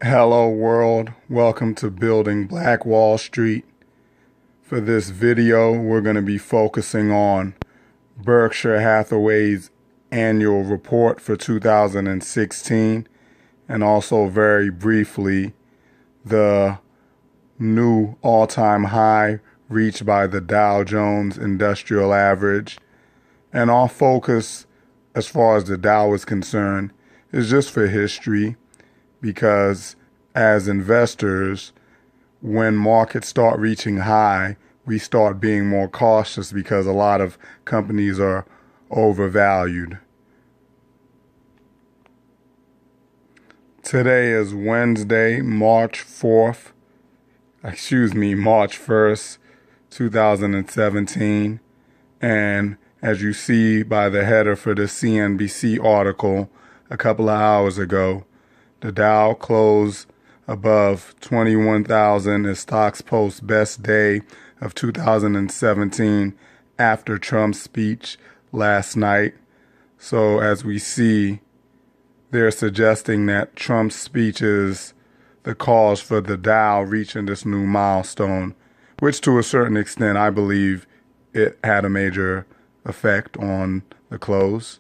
Hello world, welcome to Building Black Wall Street. For this video, we're going to be focusing on Berkshire Hathaway's annual report for 2016 and also very briefly the new all-time high reached by the Dow Jones Industrial Average. And our focus as far as the Dow is concerned is just for history, because as investors, when markets start reaching high, we start being more cautious because a lot of companies are overvalued. Today is Wednesday, March 1st, 2017. And as you see by the header for the CNBC article a couple of hours ago, the Dow closed above 21,000 as stocks post best day of 2017 after Trump's speech last night. So as we see, they're suggesting that Trump's speech is the cause for the Dow reaching this new milestone, which to a certain extent I believe it had a major effect on the close.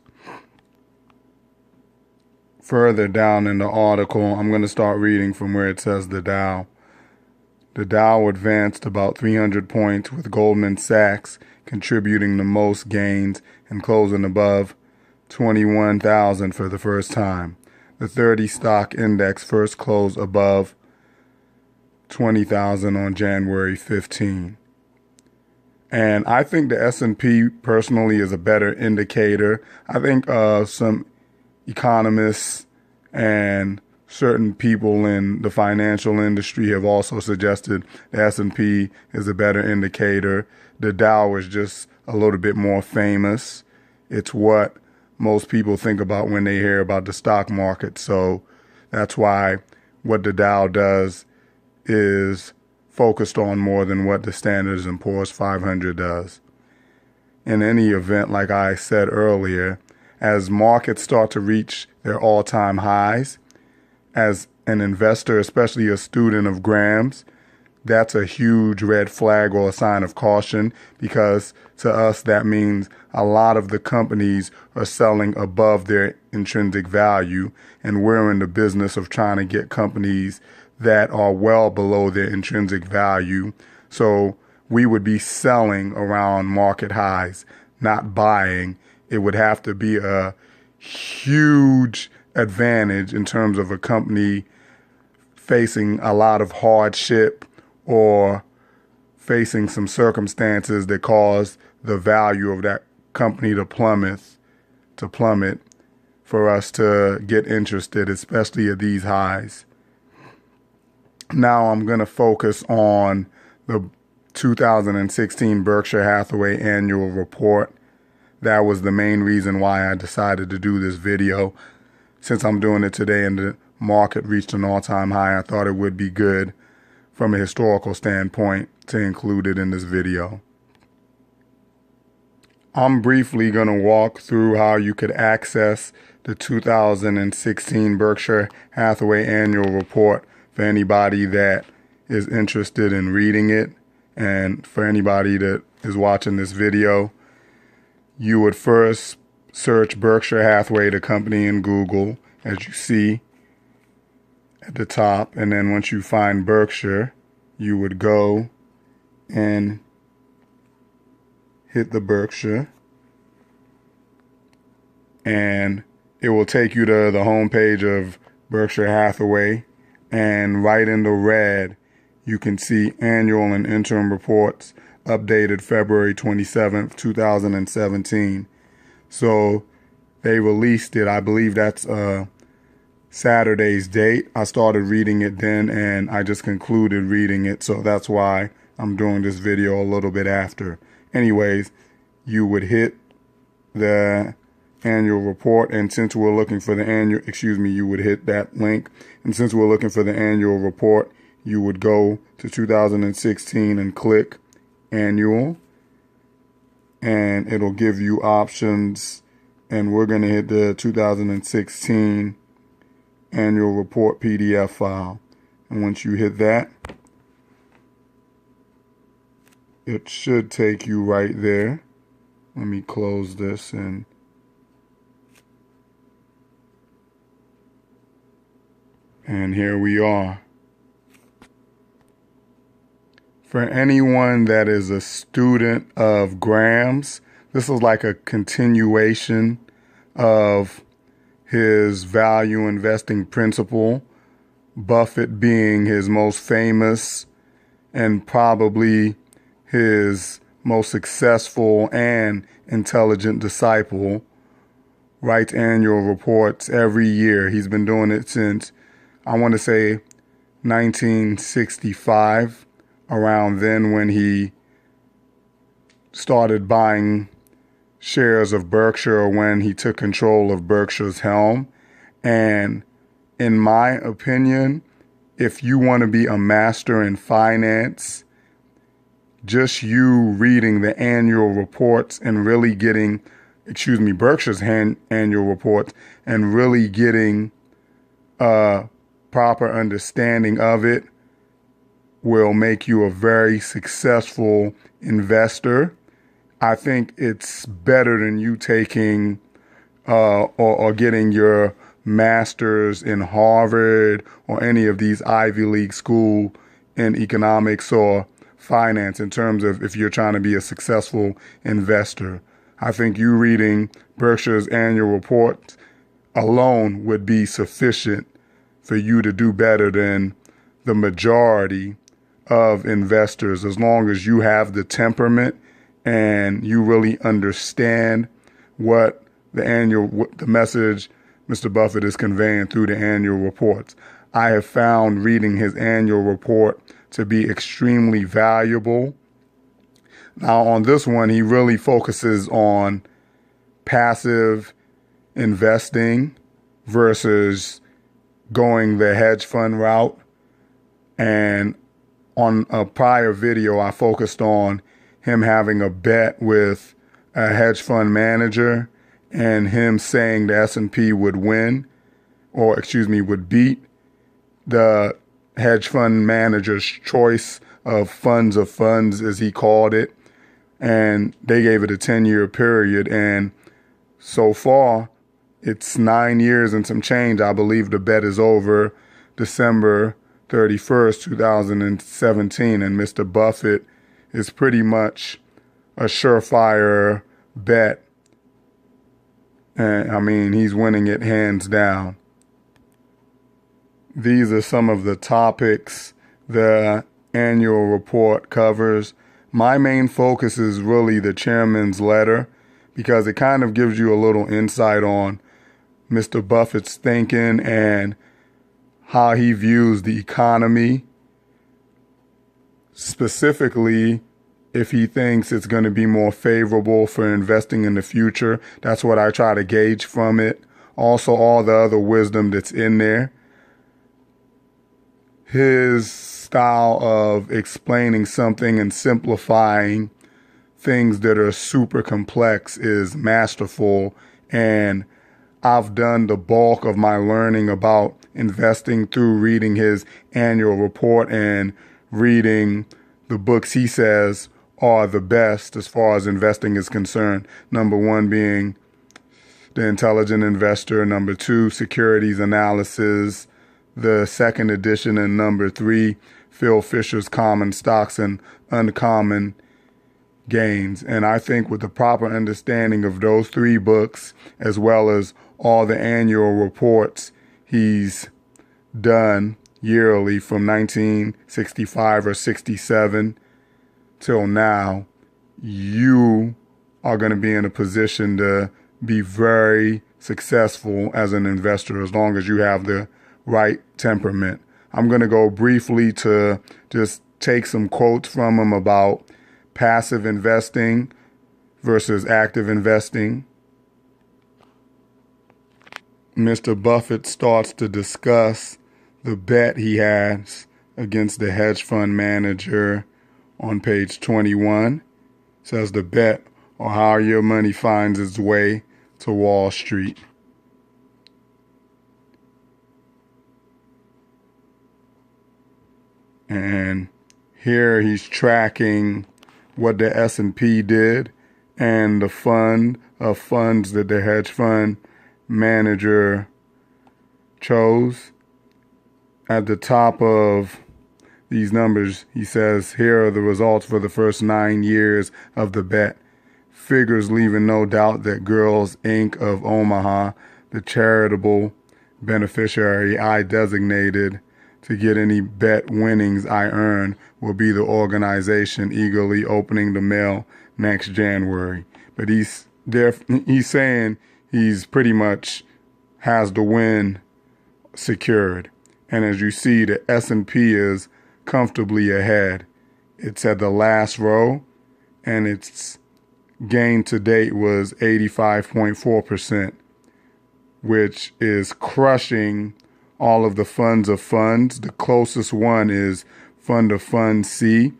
Further down in the article, I'm going to start reading from where it says the Dow. The Dow advanced about 300 points, with Goldman Sachs contributing the most gains and closing above 21,000 for the first time. The 30 stock index first closed above 20,000 on January 15. And I think the S&P personally is a better indicator. I think some economists and certain people in the financial industry have also suggested the S&P is a better indicator. The Dow is just a little bit more famous. It's what most people think about when they hear about the stock market. So that's why what the Dow does is focused on more than what the Standard & Poor's 500 does. In any event, like I said earlier, as markets start to reach their all-time highs, as an investor, especially a student of Graham's, that's a huge red flag or a sign of caution, because to us that means a lot of the companies are selling above their intrinsic value, and we're in the business of trying to get companies that are well below their intrinsic value. So we would be selling around market highs, not buying. It would have to be a huge advantage in terms of a company facing a lot of hardship or facing some circumstances that cause the value of that company to plummet for us to get interested, especially at these highs. Now I'm going to focus on the 2016 Berkshire Hathaway annual report. That was the main reason why I decided to do this video. Since I'm doing it today and the market reached an all-time high, I thought it would be good from a historical standpoint to include it in this video. I'm briefly going to walk through how you could access the 2016 Berkshire Hathaway annual report for anybody that is interested in reading it. And for anybody that is watching this video, you would first search Berkshire Hathaway, the company, in Google, as you see at the top. And then once you find Berkshire, you would go and hit the Berkshire. And it will take you to the homepage of Berkshire Hathaway. And right in the red, you can see annual and interim reports updated February 27th, 2017. So they released it. I believe that's Saturday's date. I started reading it then and I just concluded reading it. So that's why I'm doing this video a little bit after. Anyways, you would hit the annual report, and since we're looking for the you would hit that link. And since we're looking for the annual report, you would go to 2016 and click annual, and it'll give you options, and we're going to hit the 2016 annual report PDF file. And once you hit that, it should take you right there. Let me close this and here we are. For anyone that is a student of Graham's, this is like a continuation of his value investing principle, Buffett being his most famous and probably his most successful and intelligent disciple. Writes annual reports every year. He's been doing it since, I want to say, 1965, around then when he started buying shares of Berkshire, when he took control of Berkshire's helm. And in my opinion, if you want to be a master in finance, just you reading the annual reports and really getting, Berkshire's annual reports and really getting a proper understanding of it will make you a very successful investor. I think it's better than you taking or getting your master's in Harvard or any of these Ivy League school in economics or finance, in terms of if you're trying to be a successful investor. I think you reading Berkshire's annual report alone would be sufficient for you to do better than the majority of investors, as long as you have the temperament and you really understand what the message Mr. Buffett is conveying through the annual reports. I have found reading his annual report to be extremely valuable. Now, on this one, he really focuses on passive investing versus going the hedge fund route. And on a prior video, I focused on him having a bet with a hedge fund manager and him saying the S&P would win, would beat the hedge fund manager's choice of funds, as he called it. And they gave it a 10-year period. And so far, it's 9 years and some change. I believe the bet is over December 31st, 2017. And Mr. Buffett is pretty much a surefire bet. And I mean, he's winning it hands down. These are some of the topics the annual report covers. My main focus is really the chairman's letter, because it kind of gives you a little insight on Mr. Buffett's thinking and how he views the economy, specifically if he thinks it's going to be more favorable for investing in the future. That's what I try to gauge from it. Also, all the other wisdom that's in there. His style of explaining something and simplifying things that are super complex is masterful. And I've done the bulk of my learning about investing through reading his annual report and reading the books he says are the best as far as investing is concerned. Number one being The Intelligent Investor. Number two, Securities Analysis, the second edition. And number three, Phil Fisher's Common Stocks and Uncommon Gains. And I think with the proper understanding of those three books, as well as all the annual reports he's done yearly from 1965 or 67 till now, you are going to be in a position to be very successful as an investor, as long as you have the right temperament. I'm going to go briefly to just take some quotes from him about passive investing versus active investing. Mr. Buffett starts to discuss the bet he has against the hedge fund manager on page 21. It says the bet, or how your money finds its way to Wall Street. And here he's tracking what the S&P did and the fund of funds that the hedge fund manager chose. At the top of these numbers, he says, here are the results for the first 9 years of the bet. Figures leaving no doubt that Girls Inc. of Omaha, the charitable beneficiary I designated to get any bet winnings I earn, will be the organization eagerly opening the mail next January. But he's saying he's pretty much has the win secured. And as you see, the S&P is comfortably ahead. It's at the last row, and its gain to date was 85.4%, which is crushing all of the funds of funds. The closest one is Fund of Funds C,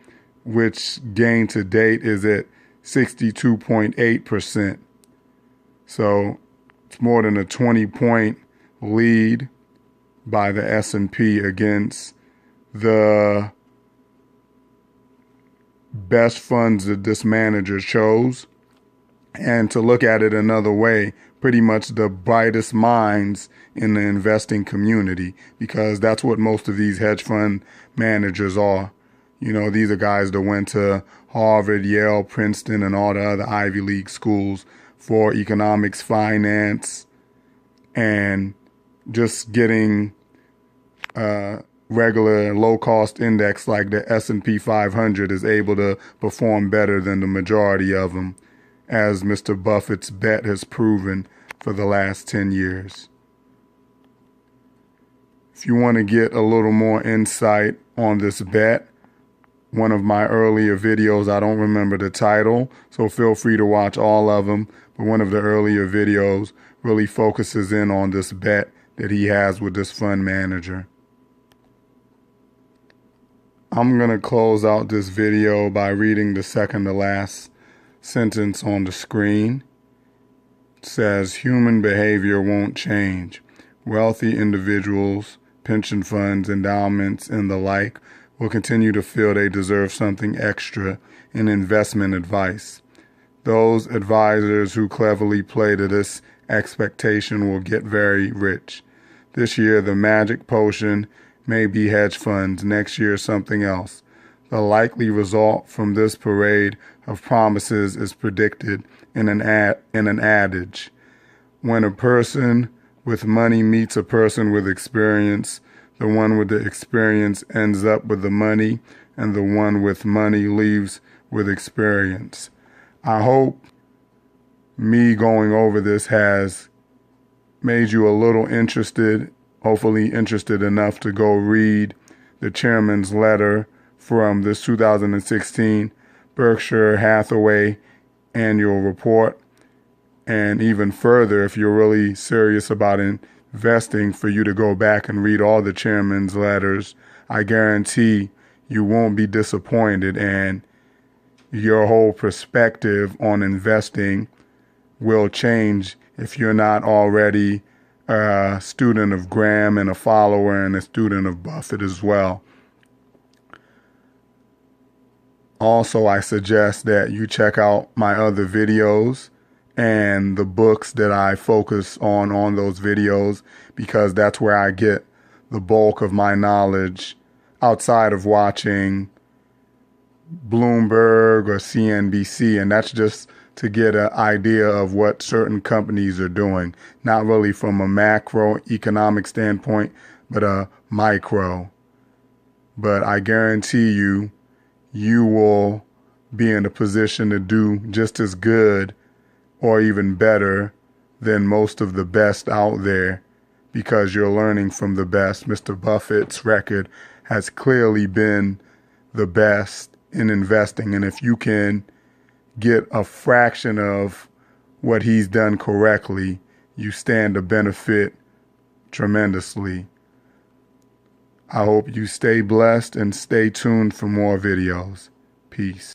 which gain to date is at 62.8%. So it's more than a 20-point lead by the S&P against the best funds that this manager chose. And to look at it another way, pretty much the brightest minds in the investing community, because that's what most of these hedge fund managers are. You know, these are guys that went to Harvard, Yale, Princeton, and all the other Ivy League schools for economics, finance, and just getting regular low-cost index like the S&P 500 is able to perform better than the majority of them, as Mr. Buffett's bet has proven for the last 10 years. If you want to get a little more insight on this bet, one of my earlier videos, I don't remember the title, so feel free to watch all of them, but one of the earlier videos really focuses in on this bet that he has with this fund manager. I'm going to close out this video by reading the second to last sentence on the screen. It says, human behavior won't change. Wealthy individuals, pension funds, endowments, and the like will continue to feel they deserve something extra in investment advice. Those advisors who cleverly play to this expectation will get very rich. This year, the magic potion may be hedge funds, next year something else. The likely result from this parade of promises is predicted in an adage. When a person with money meets a person with experience, the one with the experience ends up with the money, and the one with money leaves with experience. I hope me going over this has made you a little interested, hopefully interested enough to go read the chairman's letter from this 2016 Berkshire Hathaway annual report. And even further, if you're really serious about investing, for you to go back and read all the chairman's letters. I guarantee you won't be disappointed, and your whole perspective on investing will change if you're not already a student of Graham and a follower and a student of Buffett as well. Also, I suggest that you check out my other videos and the books that I focus on those videos, because that's where I get the bulk of my knowledge outside of watching Bloomberg or CNBC, and that's just to get an idea of what certain companies are doing, not really from a macroeconomic standpoint, but a micro. But I guarantee you, you will be in a position to do just as good or even better than most of the best out there, because you're learning from the best. Mr. Buffett's record has clearly been the best in investing, and if you can get a fraction of what he's done correctly, you stand to benefit tremendously. I hope you stay blessed and stay tuned for more videos. Peace.